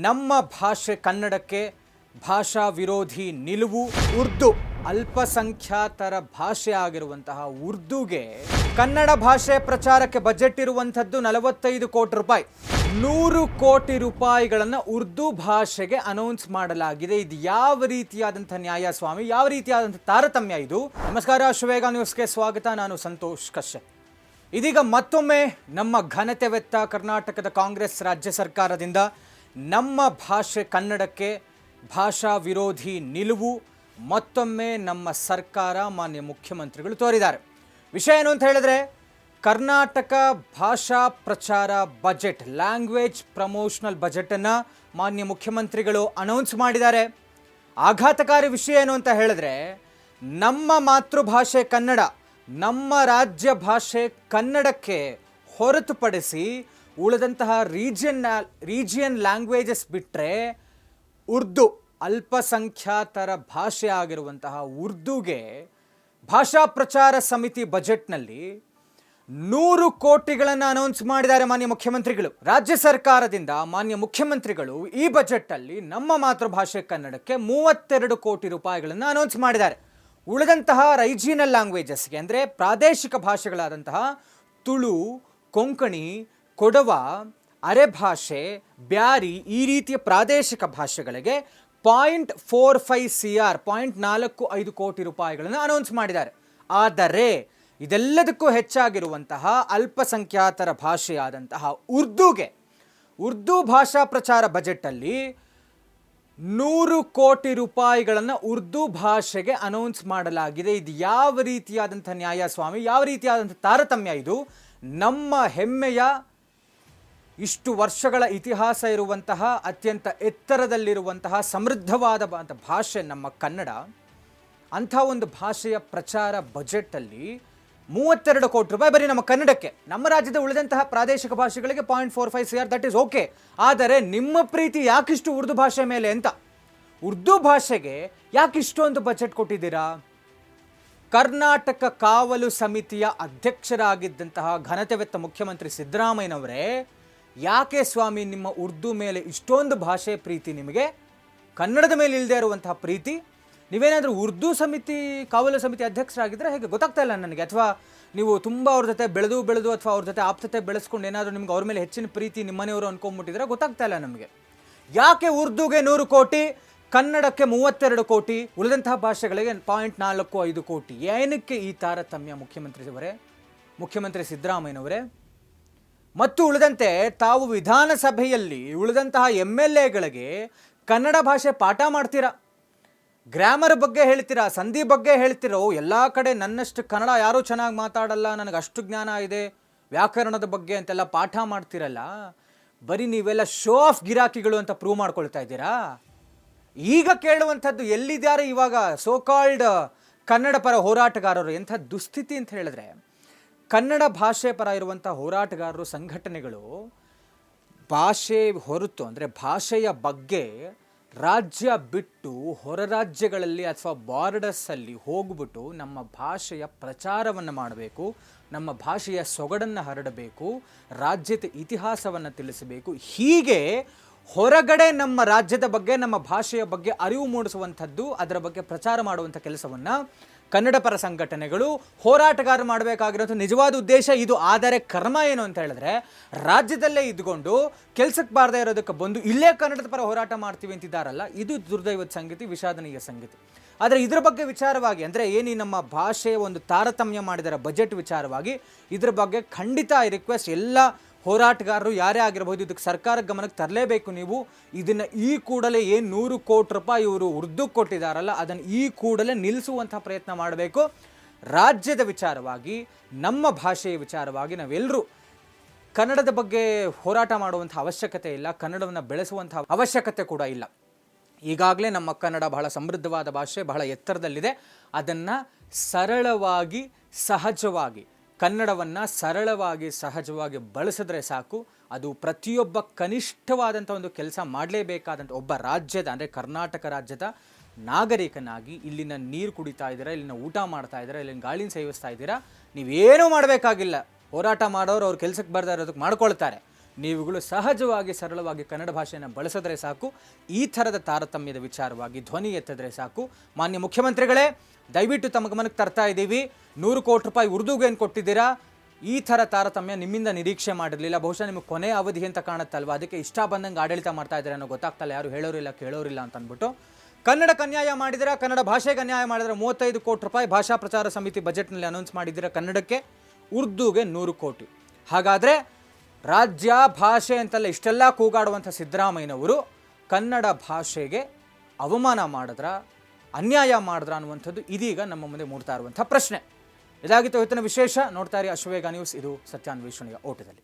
ನಮ್ಮ ಭಾಷೆ ಕನ್ನಡಕ್ಕೆ ಭಾಷಾ ವಿರೋಧಿ ನಿಲುವು. ಉರ್ದು ಅಲ್ಪಸಂಖ್ಯಾತರ ಭಾಷೆ ಆಗಿರುವಂತಹ ಉರ್ದುಗೆ ಕನ್ನಡ ಭಾಷೆ ಪ್ರಚಾರಕ್ಕೆ ಬಜೆಟ್ ಇರುವಂಥದ್ದು 45 ಕೋಟಿ ರೂಪಾಯಿ. 100 ಕೋಟಿ ರೂಪಾಯಿಗಳನ್ನು ಉರ್ದು ಭಾಷೆಗೆ ಅನೌನ್ಸ್ ಮಾಡಲಾಗಿದೆ. ಇದು ಯಾವ ರೀತಿಯಾದಂಥ ನ್ಯಾಯ ಸ್ವಾಮಿ, ಯಾವ ರೀತಿಯಾದಂಥ ತಾರತಮ್ಯ ಇದು? ನಮಸ್ಕಾರ, ಅಶ್ವವೇಗ ನ್ಯೂಸ್ಗೆ ಸ್ವಾಗತ. ನಾನು ಸಂತೋಷ್ ಕಶ್ಯಪ್. ಇದೀಗ ಮತ್ತೊಮ್ಮೆ ನಮ್ಮ ಘನತೆವೆತ್ತ ಕರ್ನಾಟಕದ ಕಾಂಗ್ರೆಸ್ ರಾಜ್ಯ ಸರ್ಕಾರದಿಂದ ನಮ್ಮ ಭಾಷೆ ಕನ್ನಡಕ್ಕೆ ಭಾಷಾ ವಿರೋಧಿ ನಿಲುವು ಮತ್ತೊಮ್ಮೆ ನಮ್ಮ ಸರ್ಕಾರ, ಮಾನ್ಯ ಮುಖ್ಯಮಂತ್ರಿಗಳು ತೋರಿದ್ದಾರೆ. ವಿಷಯ ಏನು ಅಂತ ಹೇಳಿದ್ರೆ, ಕರ್ನಾಟಕ ಭಾಷಾ ಪ್ರಚಾರ ಬಜೆಟ್, ಲ್ಯಾಂಗ್ವೇಜ್ ಪ್ರಮೋಷನಲ್ ಬಜೆಟನ್ನು ಮಾನ್ಯ ಮುಖ್ಯಮಂತ್ರಿಗಳು ಅನೌನ್ಸ್ ಮಾಡಿದ್ದಾರೆ. ಆಘಾತಕಾರಿ ವಿಷಯ ಏನು ಅಂತ ಹೇಳಿದ್ರೆ, ನಮ್ಮ ಮಾತೃಭಾಷೆ ಕನ್ನಡ, ನಮ್ಮ ರಾಜ್ಯ ಭಾಷೆ ಕನ್ನಡಕ್ಕೆ ಹೊರತುಪಡಿಸಿ ಉಳಿದಂತಹ ರೀಜಿಯನ್ ಲ್ಯಾಂಗ್ವೇಜಸ್ ಬಿಟ್ಟರೆ ಉರ್ದು ಅಲ್ಪಸಂಖ್ಯಾತರ ಭಾಷೆ ಆಗಿರುವಂತಹ ಉರ್ದುಗೆ ಭಾಷಾ ಪ್ರಚಾರ ಸಮಿತಿ ಬಜೆಟ್ನಲ್ಲಿ 100 ಕೋಟಿಗಳನ್ನು ಅನೌನ್ಸ್ ಮಾಡಿದ್ದಾರೆ ಮಾನ್ಯ ಮುಖ್ಯಮಂತ್ರಿಗಳು. ರಾಜ್ಯ ಸರ್ಕಾರದಿಂದ ಮಾನ್ಯ ಮುಖ್ಯಮಂತ್ರಿಗಳು ಈ ಬಜೆಟಲ್ಲಿ ನಮ್ಮ ಮಾತೃಭಾಷೆ ಕನ್ನಡಕ್ಕೆ 32 ಕೋಟಿ ರೂಪಾಯಿಗಳನ್ನು ಅನೌನ್ಸ್ ಮಾಡಿದ್ದಾರೆ. ಉಳಿದಂತಹ ರೈಜಿನಲ್ ಲ್ಯಾಂಗ್ವೇಜಸ್ಗೆ ಅಂದರೆ ಪ್ರಾದೇಶಿಕ ಭಾಷೆಗಳಾದಂತಹ ತುಳು, ಕೊಂಕಣಿ, ಕೊಡವ, ಅರೆಭಾಷೆ, ಬ್ಯಾರಿ ಈ ರೀತಿಯ ಪ್ರಾದೇಶಿಕ ಭಾಷೆಗಳಿಗೆ 0.45 ಕೋಟಿ ರೂಪಾಯಿಗಳನ್ನು ಅನೌನ್ಸ್ ಮಾಡಿದ್ದಾರೆ. ಆದರೆ ಇದೆಲ್ಲದಕ್ಕೂ ಹೆಚ್ಚಾಗಿರುವಂತಹ ಅಲ್ಪಸಂಖ್ಯಾತರ ಭಾಷೆಯಾದಂತಹ ಉರ್ದು ಭಾಷಾ ಪ್ರಚಾರ ಬಜೆಟಲ್ಲಿ 100 ಕೋಟಿ ರೂಪಾಯಿಗಳನ್ನು ಉರ್ದು ಭಾಷೆಗೆ ಅನೌನ್ಸ್ ಮಾಡಲಾಗಿದೆ. ಇದು ಯಾವ ರೀತಿಯಾದಂಥ ನ್ಯಾಯ ಸ್ವಾಮಿ, ಯಾವ ರೀತಿಯಾದಂಥ ತಾರತಮ್ಯ ಇದು? ನಮ್ಮ ಹೆಮ್ಮೆಯ ಇಷ್ಟು ವರ್ಷಗಳ ಇತಿಹಾಸ ಇರುವಂತಹ ಅತ್ಯಂತ ಎತ್ತರದಲ್ಲಿರುವಂತಹ ಸಮೃದ್ಧವಾದ ಭಾಷೆ ನಮ್ಮ ಕನ್ನಡ, ಅಂಥ ಒಂದು ಭಾಷೆಯ ಪ್ರಚಾರ ಬಜೆಟಲ್ಲಿ 32 ಕೋಟಿ ರೂಪಾಯಿ ಬರೀ ನಮ್ಮ ಕನ್ನಡಕ್ಕೆ. ನಮ್ಮ ರಾಜ್ಯದ ಉಳಿದಂತಹ ಪ್ರಾದೇಶಿಕ ಭಾಷೆಗಳಿಗೆ 0.45 ದಟ್ ಈಸ್ ಓಕೆ. ಆದರೆ ನಿಮ್ಮ ಪ್ರೀತಿ ಯಾಕಿಷ್ಟು ಉರ್ದು ಭಾಷೆ ಮೇಲೆ ಅಂತ, ಉರ್ದು ಭಾಷೆಗೆ ಯಾಕಿಷ್ಟೊಂದು ಬಜೆಟ್ ಕೊಟ್ಟಿದ್ದೀರಾ? ಕರ್ನಾಟಕ ಕಾವಲು ಸಮಿತಿಯ ಅಧ್ಯಕ್ಷರಾಗಿದ್ದಂತಹ ಘನತೆವೆತ್ತ ಮುಖ್ಯಮಂತ್ರಿ ಸಿದ್ದರಾಮಯ್ಯನವರೇ, ಯಾಕೆ ಸ್ವಾಮಿ ನಿಮ್ಮ ಉರ್ದು ಮೇಲೆ ಇಷ್ಟೊಂದು ಭಾಷೆ ಪ್ರೀತಿ ನಿಮಗೆ, ಕನ್ನಡದ ಮೇಲೆ ಇಲ್ಲದೆ ಇರುವಂತಹ ಪ್ರೀತಿ? ನೀವೇನಾದರೂ ಉರ್ದು ಕಾವಲು ಸಮಿತಿ ಅಧ್ಯಕ್ಷರಾಗಿದ್ದರೆ ಹೇಗೆ ಗೊತ್ತಾಗ್ತಾ ಇಲ್ಲ ನನಗೆ. ಅಥವಾ ನೀವು ತುಂಬ ಅವ್ರ ಜೊತೆ ಬೆಳೆದು ಅಥವಾ ಅವ್ರ ಜೊತೆ ಆಪ್ತತೆ ಬೆಳೆಸ್ಕೊಂಡು ಏನಾದರೂ ನಿಮ್ಗೆ ಅವ್ರ ಮೇಲೆ ಹೆಚ್ಚಿನ ಪ್ರೀತಿ ನಿಮ್ಮನೆಯವರು ಅನ್ಕೊಂಡ್ಬಿಟ್ಟಿದ್ರೆ ಗೊತ್ತಾಗ್ತಾ ಇಲ್ಲ ನಮಗೆ. ಯಾಕೆ ಉರ್ದುಗೆ 100 ಕೋಟಿ, ಕನ್ನಡಕ್ಕೆ 32 ಕೋಟಿ, ಉಳಿದಂತಹ ಭಾಷೆಗಳಿಗೆ 0.45 ಕೋಟಿ? ಏನಕ್ಕೆ ಈ ತಾರತಮ್ಯ ಮುಖ್ಯಮಂತ್ರಿ ಸಿದ್ದರಾಮಯ್ಯನವರೇ? ಮತ್ತು ಉಳಿದಂತೆ ತಾವು ವಿಧಾನಸಭೆಯಲ್ಲಿ ಉಳಿದಂತಹ MLAಗಳಿಗೆ ಕನ್ನಡ ಭಾಷೆ ಪಾಠ ಮಾಡ್ತೀರಾ, ಗ್ರಾಮರ್ ಬಗ್ಗೆ ಹೇಳ್ತೀರಾ, ಸಂಧಿ ಬಗ್ಗೆ ಹೇಳ್ತಿರೋ. ಎಲ್ಲ ಕಡೆ ನನ್ನಷ್ಟು ಕನ್ನಡ ಯಾರೂ ಚೆನ್ನಾಗಿ ಮಾತಾಡಲ್ಲ, ನನಗೆ ಅಷ್ಟು ಜ್ಞಾನ ಇದೆ ವ್ಯಾಕರಣದ ಬಗ್ಗೆ ಅಂತೆಲ್ಲ ಪಾಠ ಮಾಡ್ತಿರಲ್ಲ. ಬರೀ ನೀವೆಲ್ಲ ಶೋ ಆಫ್ ಗಿರಾಕಿಗಳು ಅಂತ ಪ್ರೂವ್ ಮಾಡ್ಕೊಳ್ತಾ ಇದ್ದೀರಾ. ಈಗ ಕೇಳುವಂಥದ್ದು, ಎಲ್ಲಿದ್ದಾರೆ ಇವಾಗ ಸೋ ಕಾಲ್ಡ್ ಕನ್ನಡ ಪರ ಹೋರಾಟಗಾರರು? ಎಂಥ ದುಸ್ಥಿತಿ ಅಂತ ಹೇಳಿದ್ರೆ, ಕನ್ನಡ ಭಾಷೆ ಪರ ಇರುವಂಥ ಹೋರಾಟಗಾರರು, ಸಂಘಟನೆಗಳು ಭಾಷೆ ಹೊರತು ಅಂದರೆ ಭಾಷೆಯ ಬಗ್ಗೆ ರಾಜ್ಯ ಬಿಟ್ಟು ಹೊರ ರಾಜ್ಯಗಳಲ್ಲಿ ಅಥವಾ ಬಾರ್ಡರ್ಸಲ್ಲಿ ಹೋಗ್ಬಿಟ್ಟು ನಮ್ಮ ಭಾಷೆಯ ಪ್ರಚಾರವನ್ನು ಮಾಡಬೇಕು, ನಮ್ಮ ಭಾಷೆಯ ಸೊಗಡನ್ನು ಹರಡಬೇಕು, ರಾಜ್ಯದ ಇತಿಹಾಸವನ್ನು ತಿಳಿಸಬೇಕು. ಹೀಗೆ ಹೊರಗಡೆ ನಮ್ಮ ರಾಜ್ಯದ ಬಗ್ಗೆ, ನಮ್ಮ ಭಾಷೆಯ ಬಗ್ಗೆ ಅರಿವು ಮೂಡಿಸುವಂಥದ್ದು, ಅದರ ಬಗ್ಗೆ ಪ್ರಚಾರ ಮಾಡುವಂಥ ಕೆಲಸವನ್ನು ಕನ್ನಡ ಪರ ಸಂಘಟನೆಗಳು, ಹೋರಾಟಗಾರರು ಮಾಡಬೇಕಾಗಿರೋಂಥ ನಿಜವಾದ ಉದ್ದೇಶ ಇದು. ಆದರೆ ಕರ್ಮ ಏನು ಅಂತ ಹೇಳಿದ್ರೆ, ರಾಜ್ಯದಲ್ಲೇ ಇದ್ಕೊಂಡು ಕೆಲಸಕ್ಕೆ ಬಾರದೇ ಇರೋದಕ್ಕೆ ಬಂದು ಇಲ್ಲೇ ಕನ್ನಡದ ಪರ ಹೋರಾಟ ಮಾಡ್ತೀವಿ ಅಂತಿದ್ದಾರಲ್ಲ, ಇದು ದುರ್ದೈವದ ಸಂಗತಿ, ವಿಷಾದನೀಯ ಸಂಗತಿ. ಆದರೆ ಇದರ ಬಗ್ಗೆ ವಿಚಾರವಾಗಿ ಅಂದರೆ ಏನು ನಮ್ಮ ಭಾಷೆಯ ಒಂದು ತಾರತಮ್ಯ ಮಾಡಿದರೆ ಬಜೆಟ್ ವಿಚಾರವಾಗಿ, ಇದ್ರ ಬಗ್ಗೆ ಖಂಡಿತ ಐ ರಿಕ್ವೆಸ್ಟ್ ಎಲ್ಲ ಹೋರಾಟಗಾರರು ಯಾರೇ ಆಗಿರಬಹುದು, ಇದಕ್ಕೆ ಸರ್ಕಾರ ಗಮನಕ್ಕೆ ತರಲೇಬೇಕು. ನೀವು ಇದನ್ನು ಈ ಕೂಡಲೇ ಏನು 100 ಕೋಟಿ ರೂಪಾಯಿ ಇವರು ಉರ್ದು ಕೊಟ್ಟಿದ್ದಾರಲ್ಲ, ಅದನ್ನು ಈ ಕೂಡಲೇ ನಿಲ್ಲಿಸುವಂಥ ಪ್ರಯತ್ನ ಮಾಡಬೇಕು. ರಾಜ್ಯದ ವಿಚಾರವಾಗಿ, ನಮ್ಮ ಭಾಷೆಯ ವಿಚಾರವಾಗಿ ನಾವೆಲ್ಲರೂ ಕನ್ನಡದ ಬಗ್ಗೆ ಹೋರಾಟ ಮಾಡುವಂಥ ಅವಶ್ಯಕತೆ ಇಲ್ಲ, ಕನ್ನಡವನ್ನು ಬೆಳೆಸುವಂಥ ಅವಶ್ಯಕತೆ ಕೂಡ ಇಲ್ಲ. ಈಗಾಗಲೇ ನಮ್ಮ ಕನ್ನಡ ಬಹಳ ಸಮೃದ್ಧವಾದ ಭಾಷೆ, ಬಹಳ ಎತ್ತರದಲ್ಲಿದೆ. ಅದನ್ನು ಸರಳವಾಗಿ, ಸಹಜವಾಗಿ, ಕನ್ನಡವನ್ನು ಸರಳವಾಗಿ ಸಹಜವಾಗಿ ಬಳಸಿದ್ರೆ ಸಾಕು. ಅದು ಪ್ರತಿಯೊಬ್ಬ ಕನಿಷ್ಠವಾದಂಥ ಒಂದು ಕೆಲಸ ಮಾಡಲೇಬೇಕಾದಂಥ ಒಬ್ಬ ರಾಜ್ಯದ ಅಂದರೆ ಕರ್ನಾಟಕ ರಾಜ್ಯದ ನಾಗರಿಕನಾಗಿ ಇಲ್ಲಿನ ನೀರು ಕುಡಿತಾ ಇದ್ದೀರಾ, ಇಲ್ಲಿನ ಊಟ ಮಾಡ್ತಾ ಇದ್ದೀರಾ, ಇಲ್ಲಿನ ಗಾಳಿನ ಸೇವಿಸ್ತಾ ಇದ್ದೀರಾ, ನೀವೇನೂ ಮಾಡಬೇಕಾಗಿಲ್ಲ. ಹೋರಾಟ ಮಾಡೋರು ಅವ್ರ ಕೆಲಸಕ್ಕೆ ಬರ್ತಾ ಇರೋದಕ್ಕೆ ಮಾಡ್ಕೊಳ್ತಾರೆ. ನೀವುಗಳು ಸಹಜವಾಗಿ ಸರಳವಾಗಿ ಕನ್ನಡ ಭಾಷೆಯನ್ನು ಬಳಸಿದ್ರೆ ಸಾಕು. ಈ ಥರದ ತಾರತಮ್ಯದ ವಿಚಾರವಾಗಿ ಧ್ವನಿ ಎತ್ತಿದ್ರೆ ಸಾಕು. ಮಾನ್ಯ ಮುಖ್ಯಮಂತ್ರಿಗಳೇ, ದಯವಿಟ್ಟು ತಮ್ಮ ಗಮನಕ್ಕೆ ತರ್ತಾ ಇದ್ದೀವಿ. 100 ಕೋಟಿ ರೂಪಾಯಿ ಉರ್ದುಗೆ ಏನು ಕೊಟ್ಟಿದ್ದೀರಾ, ಈ ಥರ ತಾರತಮ್ಯ ನಿಮ್ಮಿಂದ ನಿರೀಕ್ಷೆ ಮಾಡಿರಲಿಲ್ಲ. ಬಹುಶಃ ನಿಮಗೆ ಕೊನೆ ಅವಧಿ ಅಂತ ಕಾಣುತ್ತಲ್ವ, ಅದಕ್ಕೆ ಇಷ್ಟ ಬಂದಂಗೆ ಆಡಳಿತ ಮಾಡ್ತಾ ಇದ್ದಾರೆ ಅನ್ನೋ ಗೊತ್ತಾಗ್ತಲ್ಲ, ಯಾರು ಹೇಳೋರಿಲ್ಲ ಕೇಳೋರಿಲ್ಲ ಅಂತ ಅಂದ್ಬಿಟ್ಟು. ಕನ್ನಡಕ್ಕೆ ಅನ್ಯಾಯ ಮಾಡಿದಿರಾ, ಕನ್ನಡ ಭಾಷೆಗೆ ಅನ್ಯಾಯ ಮಾಡಿದ್ರೆ 35 ಕೋಟಿ ರೂಪಾಯಿ ಭಾಷಾ ಪ್ರಚಾರ ಸಮಿತಿ ಬಜೆಟ್ನಲ್ಲಿ ಅನೌನ್ಸ್ ಮಾಡಿದ್ದೀರಾ ಕನ್ನಡಕ್ಕೆ, ಉರ್ದುಗೆ 100 ಕೋಟಿ. ಹಾಗಾದರೆ ರಾಜ್ಯ ಭಾಷೆ ಅಂತೆಲ್ಲ ಇಷ್ಟೆಲ್ಲ ಕೂಗಾಡುವಂಥ ಸಿದ್ದರಾಮಯ್ಯನವರು ಕನ್ನಡ ಭಾಷೆಗೆ ಅವಮಾನ ಮಾಡಿದ್ರ, ಅನ್ಯಾಯ ಮಾಡಿದ್ರ ಅನ್ನುವಂಥದ್ದು ಇದೀಗ ನಮ್ಮ ಮುಂದೆ ಮೂಡ್ತಾ ಇರುವಂಥ ಪ್ರಶ್ನೆ. ಇದಾಗಿತ್ತು ಇವತ್ತಿನ ವಿಶೇಷ. ನೋಡ್ತಾ ಇರಿ ಅಶ್ವವೇಗ ನ್ಯೂಸ್. ಇದು ಸತ್ಯಾನ್ವೇಷಣೆಯ ಓಟದಲ್ಲಿ.